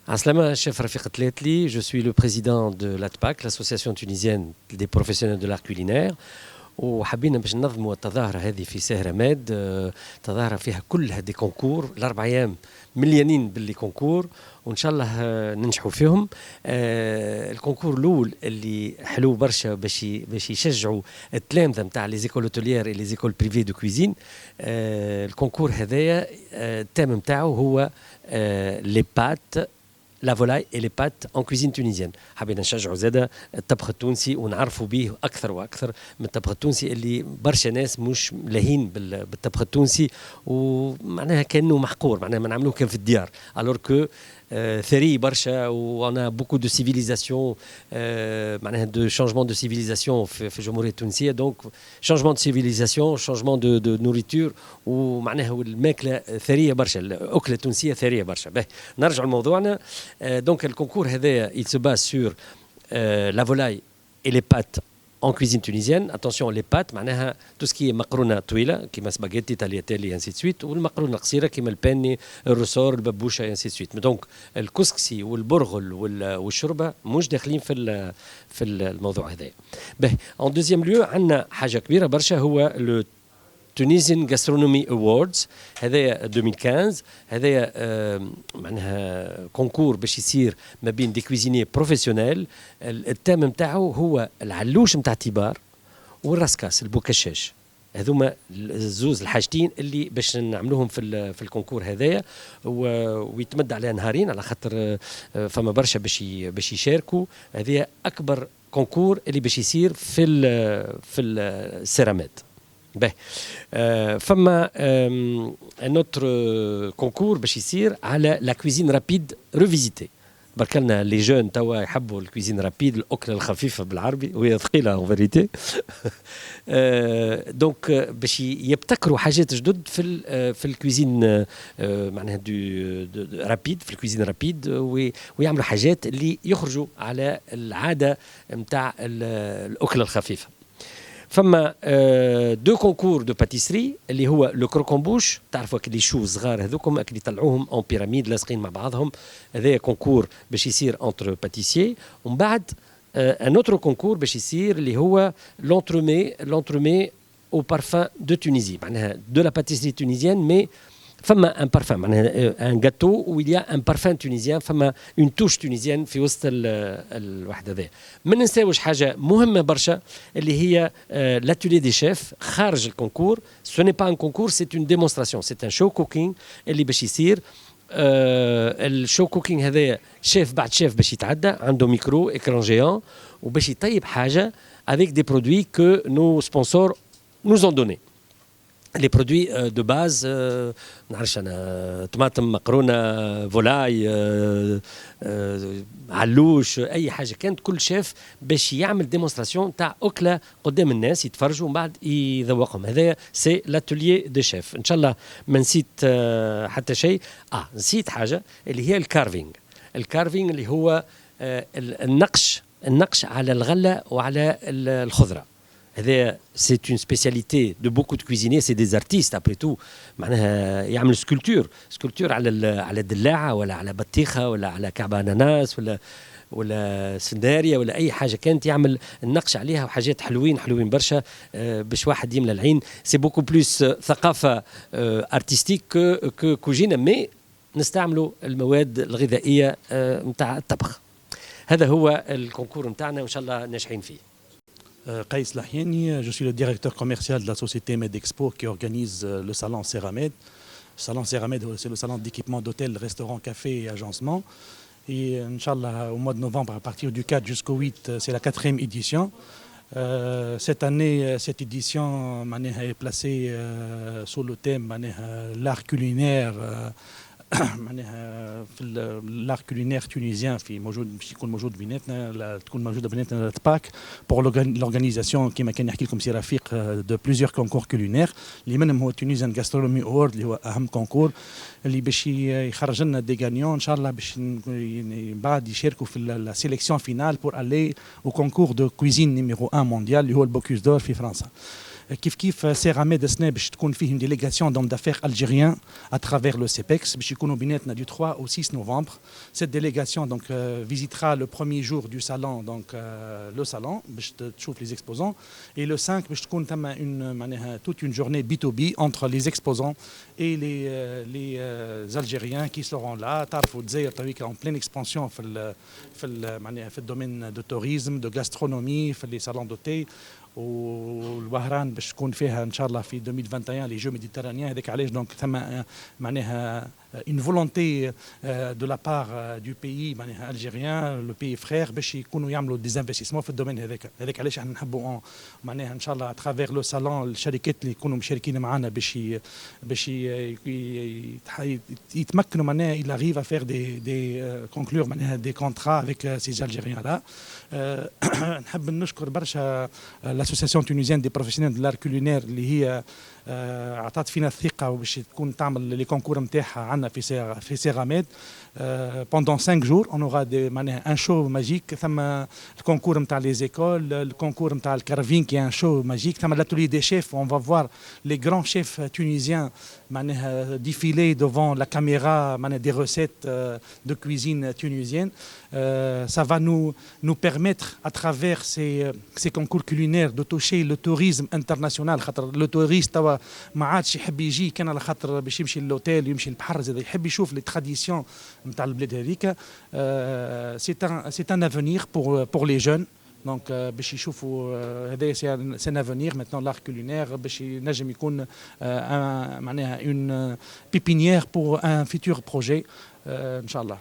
Aslama, chef Rafik Tletli, je suis le président de l'ATPAC, l'association tunisienne des professionnels de l'art culinaire. وحبينا باش ننظموا التظاهرة هذه في سهرماد. تظاهرة فيها كلها دي كونكور الأربع أيام مليانين باللي كونكور وإن شاء الله ننجحوا فيهم. الكونكور الأول اللي حلو برشا باش يشجعوا التلامذة نتاع لي زيكول اوتوليير اي لي زيكول بريفي دو كويزين. الكونكور هذايا التام نتاعو هو لي بات لا فولاي اي لي بات ان كويزين تونيزيان. حابين نشجعوا زاده الطبخ التونسي ونعرفوا به اكثر واكثر من الطبخ التونسي اللي برشا ناس مش لاهين بالطبخ التونسي ومعناها كانه محقور، معناها ما نعملوه كان في الديار الور كو ثري برشا وانا بوكو دو سيفيليزاسيون معناها دو شانجمون دو سيفيليزاسيون في الجمهوريه التونسيه. دونك شانجمون دو سيفيليزاسيون شانجمون دو نوريتور ومعناها الماكله ثريه برشا، الاكله التونسيه ثريه برشا. باهي نرجع لموضوعنا. دونك الكونكور هذايا il se base sur la volaille et les pâtes en cuisine tunisienne. Attention, les pâtes, معناها tout ce qui est مقرونة طويلة كيما سباغيتي تالياتيلي ainsi de suite والمقرونة قصيرة كيما الباني الرسور الببوشة ainsi de suite. دونك الكسكسي والبرغل والشوربة مش داخلين في الموضوع هذا. باهي en deuxième lieu عندنا حاجة كبيرة برشا هو le Tunisian Gastronomy Awards. هذايا 2015 هذايا معناها كونكور باش يصير ما بين دي كويزيني بروفيسيونيل. التام نتاعو هو العلوش نتاع تيبار والراسكاس البوكشاش. هذوما الزوز الحاجتين اللي باش نعملوهم في الكونكور هذايا ويتمد عليها نهارين على خاطر فما برشا باش يشاركوا. هذه اكبر كونكور اللي باش يصير في السيرامات. باهي فما ان اوتر كونكور باش يصير على لا كويزين رابيد ريفيزيتي. بركلنا لي جون توا يحبوا الكويزين رابيد الأكلة الخفيفة بالعربي وهي ثقيلة اون فيريتي. دونك باش يبتكروا حاجات جدد في الكويزين معناها دو رابيد في الكويزين رابيد ويعملوا حاجات اللي يخرجوا على العادة نتاع الأكلة الخفيفة. فما دو كونكور دو باتيسري اللي هو لو كروكومبوش. تعرفوا كلي شو صغار هذوكم اللي يطلعوهم اون بيراميد لاصقين مع بعضهم. هذا كونكور باش يصير انتر باتيسيي. ومن بعد ان اوتر كونكور باش يصير اللي هو لونترومي او بارفان دو تونيزي معناها دو لا باتيسري تونيزيان مي فما ان بارفان معناها ان جاتو و il y a un parfum tunisien. فما اون توش تونيزيان في وسط الواحد هذا. ما ننساوش حاجه مهمه برشا اللي هي لاتولي دي شيف خارج الكونكور. سو ني با ان كونكور سي اون ديمونستراسيون سي ان شو كوكينغ اللي باش يصير. الشو كوكينغ هذايا شيف بعد شيف باش يتعدى عنده ميكرو اكران جيان وباش يطيب حاجه avec des produits que nos sponsors nous ont donnés. Les produits de base نعرفش انا طماطم مقرونه فولاي علوش اي حاجه كانت كل شيف باش يعمل ديمونستراسيون تاع اكله قدام الناس يتفرجوا ومن بعد يذوقهم. هذا سي لاتوليي دو شيف. ان شاء الله ما نسيت حتى شيء. نسيت حاجه اللي هي الكارفينج اللي هو النقش على الغله وعلى الخضره. هذا c'est une spécialité de beaucoup de cuisiniers, c'est des artistes après tout. معناها يعمل سكولتور على الدلاعه ولا على بطيخه ولا على كعب اناناس ولا سنداريا ولا اي حاجه كانت يعمل النقش عليها وحاجات حلوين برشا باش واحد يملى العين. سي بوكو بلوس ثقافه ارتستيك كوجينه مي نستعملوا المواد الغذائيه نتاع الطبخ. هذا هو الكونكور نتاعنا وان شاء الله ناجحين فيه. Kaïs Lahieni, je suis le directeur commercial de la société Medexpo qui organise le salon Ceramed. Le salon Ceramed, c'est le salon d'équipement d'hôtels, restaurants, cafés et agencements. Et Inch'Allah, au mois de novembre, à partir du 4 jusqu'au 8, c'est la 4e édition. Cette année, cette édition est placée sous le thème l'art culinaire. معناها في الار كولينير تونيزيان في موجود باش يكون موجود بيناتنا تكون موجوده بيناتنا التباك بور لورغانيزاسيون كيما كان يحكي لكم سي رفيق دو بليزيور كونكور كولينير اللي منهم هو تونيزيان غاسترونومي اوورد اللي هو اهم كونكور اللي باش يخرج لنا دي غانيون ان شاء الله باش بعد يشاركوا في لا سيليكسيون فينال بور الي او كونكور دو كويزين نيميرو 1 مونديال اللي هو البوكوس دور في فرنسا. كيف سيراميد السنه باش تكون فيه ديليغاسيون دوم دافير الجيريان اترافير لو سيبكس باش يكونوا بيناتنا du 3 au 6 novembre. Cette délégation donc visitera le premier jour du salon donc le salon باش تشوف les exposants et le 5 باش تكون ثم une معناها toute une journée B2B entre les exposants et les Algériens qui seront là. تعرفوا الجزائر تويك en pleine expansion في معناها في الدومين دو توريزم دو غاسترونومي في لي salons دوتي والوهران باش تكون فيها ان شاء الله في 2021 لي جو ميديترانيان. هذاك علاش دونك ثم معناها une volonté de la part du pays معناها الجيريان لو بي فرير باش يكونوا يعملوا دي انفستيسمون في الدومين هذاك علاش احنا نحبوا معناها ان شاء الله اترافير لو سالون الشركات اللي يكونوا مشاركين معنا باش يتمكنوا معناها il arrive à faire des conclure معناها des contrats avec ces Algériens là. نحب نشكر برشا l'association tunisienne des professionnels de l'art culinaire اللي هي عطات فينا الثقه وباش تكون تعمل لي كونكور نتاعها عندنا في سيراميد. pendant 5 jours on aura معناها un show magique. ثم الكونكور نتاع les écoles, الكونكور نتاع الكارفين qui est un show magique. ثم l'atelier des chefs, on va voir les grands chefs tunisiens معناها défiler devant la caméra معناها des recettes de cuisine tunisienne. Ça va nous permettre à travers ces concours culinaires de toucher le tourisme international. خاطر le touriste توا ما عادش يحب يجي كان على خاطر باش يمشي للوتيل يمشي البحر زاد يحب يشوف لي تراديسيون نتاع البلاد هذيك. c'est un avenir pour les jeunes. Donc باش يشوفوا هذا c'est un avenir maintenant l'art culinaire باش ينجم يكون معناها une pépinière pour un futur projet ان شاء الله.